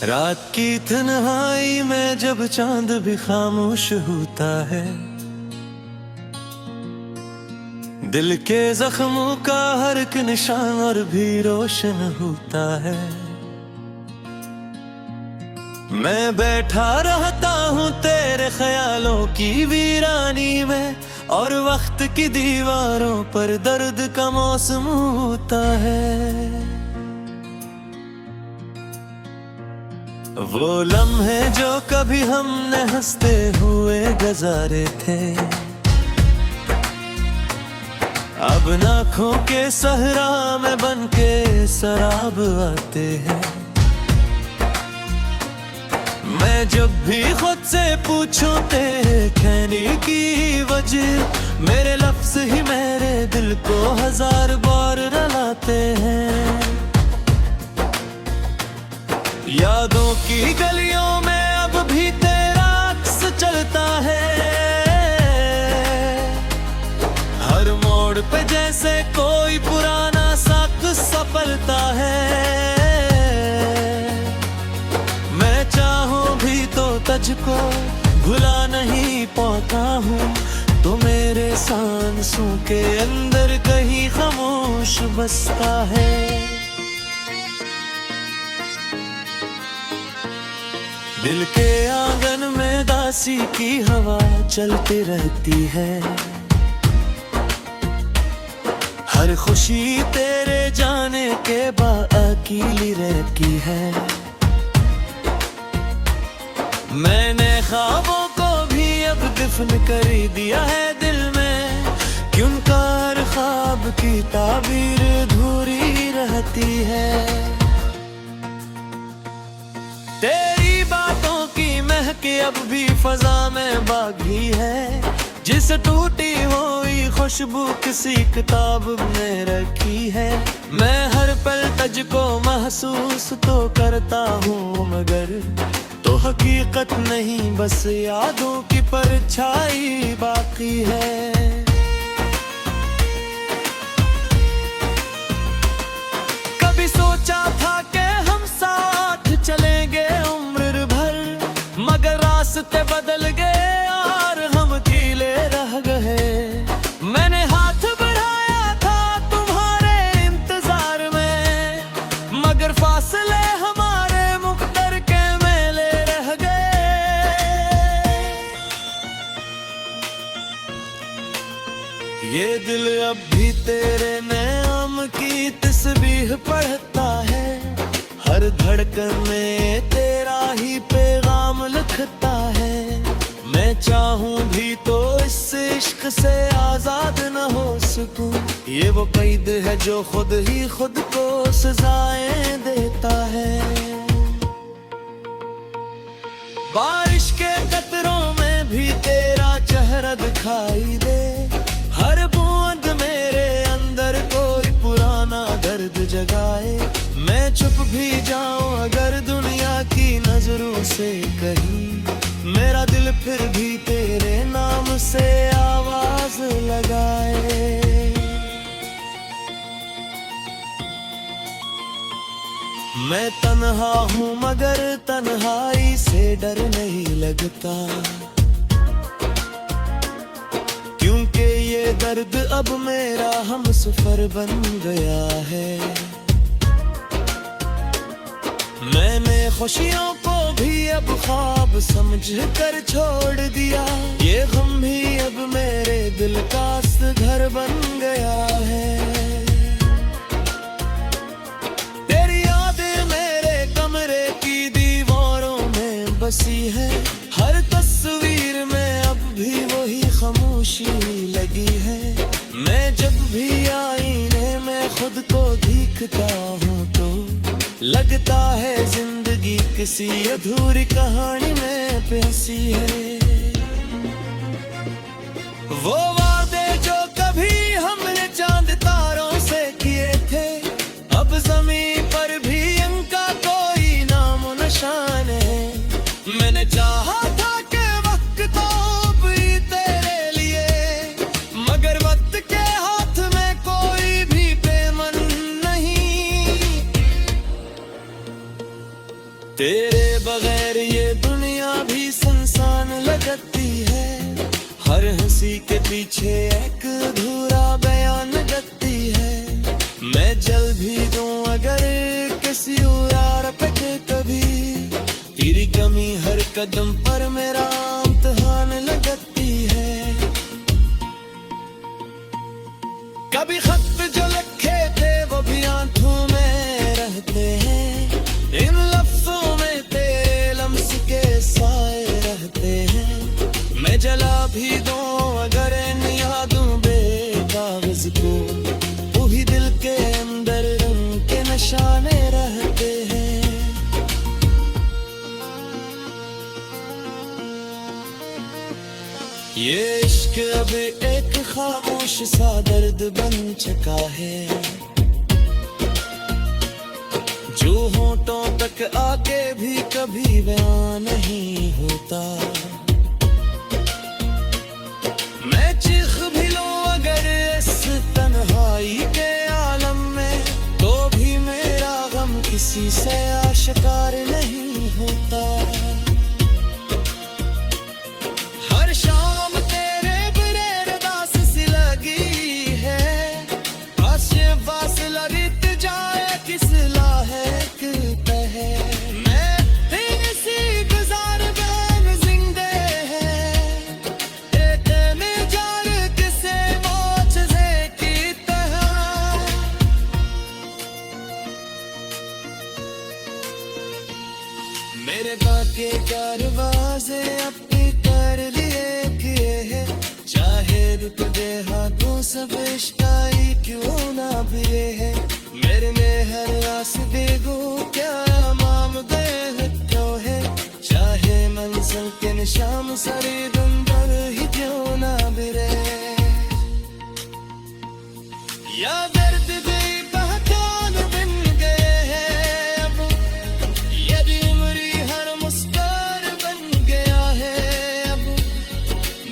रात की तन्हाई में जब चांद भी खामोश होता है, दिल के जख्मों का हर एक निशान और भी रोशन होता है। मैं बैठा रहता हूँ तेरे ख्यालों की वीरानी में, और वक्त की दीवारों पर दर्द का मौसम होता है। वो लम्हे जो कभी हमने हंसते हुए गुजारे थे, अब नाखों के सहरा में बनके शराब आते हैं। मैं जब भी खुद से पूछूं तेरे कहने की वजह, मेरे लफ्ज ही मेरे दिल को हजार बार रुलाते हैं। यादों की गलियों में अब भी तेरा अक्स चलता है, हर मोड़ पे जैसे कोई पुराना सा किस्सा पलता है। मैं चाहूं भी तो तुझको भुला नहीं पाता हूँ, तो मेरे सांसों के अंदर कहीं खामोश बसता है। दिल के आंगन में दासी की हवा चलती रहती है, हर खुशी तेरे जाने के बाद अकेली रहती है। मैंने ख्वाबों को भी अब दफन कर दिया है दिल में, क्यों हर ख्वाब की ताबीर अधूरी रहती है। तेरी बातों की महक अब भी फजा में बागी है, जिस टूटी हुई खुशबू किसी किताब में रखी है। मैं हर पल तुझको महसूस तो करता हूँ, मगर तो हकीकत नहीं, बस यादों की परछाई बाकी है। कभी सोचा था कि हम साथ चलेंगे उम्र भर, मगर रास्ते बदल गए और हम अकेले रह गए। मैंने हाथ बढ़ाया था तुम्हारे इंतजार में, मगर फासले हमारे मुक़द्दर के मेले रह गए। ये दिल अब भी तेरे नाम की तस्बीह पढ़ता है, हर धड़कन में तेरा ही पैगाम लिखता है। मैं चाहूं भी तो इस इश्क से आजाद न हो सकूं, ये वो कैद है जो खुद ही खुद को सजाएं देता है। बारिश के कतरों में भी तेरा चेहरा दिखाई दे, हर बूंद मेरे अंदर कोई पुराना दर्द जगाए। मैं चुप भी जाऊं अगर दुनिया की नजरों से कहीं, मेरा दिल फिर भी तेरे नाम से आवाज लगाए। मैं तन्हा हूँ मगर तन्हाई से डर नहीं लगता, क्योंकि ये दर्द अब मेरा हमसफर बन गया है। मैंने खुशियों को भी अब ख्वाब समझ कर छोड़ दिया, ये गम भी अब मेरे दिल का घर बन गया है। तेरी यादें मेरे कमरे की दीवारों में बसी है, हर तस्वीर में अब भी वही खामोशी लगी है। मैं जब भी आईने में खुद को देखता हूँ तो लगता है जिंदगी किसी अधूरी कहानी में फंसी है। वो वादे जो कभी हमने चांद तारों से किए थे, अब ज़मीन पर भी इनका कोई नाम निशान है। मैंने चाहा था कि वक्त तो भी तेरे लिए, मगर वक्त के हाथ में कोई भी पेमन नहीं। तेरे किसी के पीछे एक अधूरा बयान लगती है। मैं जल भी दूं अगर किसी और पे कभी, तेरी कमी हर कदम पर मेरा इम्तिहान लगती है। कभी खत जो लिखे थे वो भी आंखों में रहते हैं, इन लफ्जों में तेरे लम्स के साए रहते हैं। मैं जला भी दूं अगर इन यादों बेकागज को, वो भी दिल के अंदर रंग के निशाने रहते हैं। ये इश्क अब एक खामोश सा दर्द बन चुका है, जो होठों तक आके भी कभी बयां नहीं होता। मैं चीख भी लूं अगर इस तन्हाई के आलम में, तो भी मेरा गम किसी से आश्कार नहीं होता। हर शाम तेरे बिना दास सी लगी है, आशे वासला रित जाए किस लायक है। मैं इसी गुजार बैन जिंदे है, इतने जार किसे मोचज़े की तरह। मेरे बाके दरवाजे अपने कर लिए किए हैं, चाहे रुक दे हाथों सब इश्काई क्यों ना भी है। मेरे में हर रास देगो क्या माम दे क्यों है, चाहे मंजिल के निशान सारे दंदर ही क्यों ना भी रहे। या दर्द भी पहचान बन गए हैं अब, यदि उम्री हर मुस्कान बन गया है अब।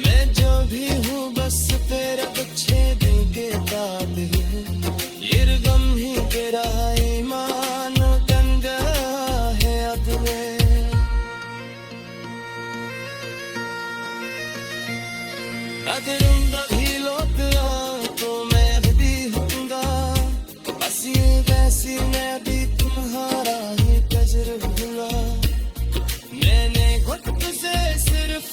मैं जो भी हूँ बस तेरा अच्छे दिल के ताब हूँ, ये गम ही तेरा ईमान गंगा है अब में। अगर भी लौट तो मैं भी होऊंगा, बस ये वैसी मैं भी तुम्हारा ही तजुर्बा। मैंने खुद से सिर्फ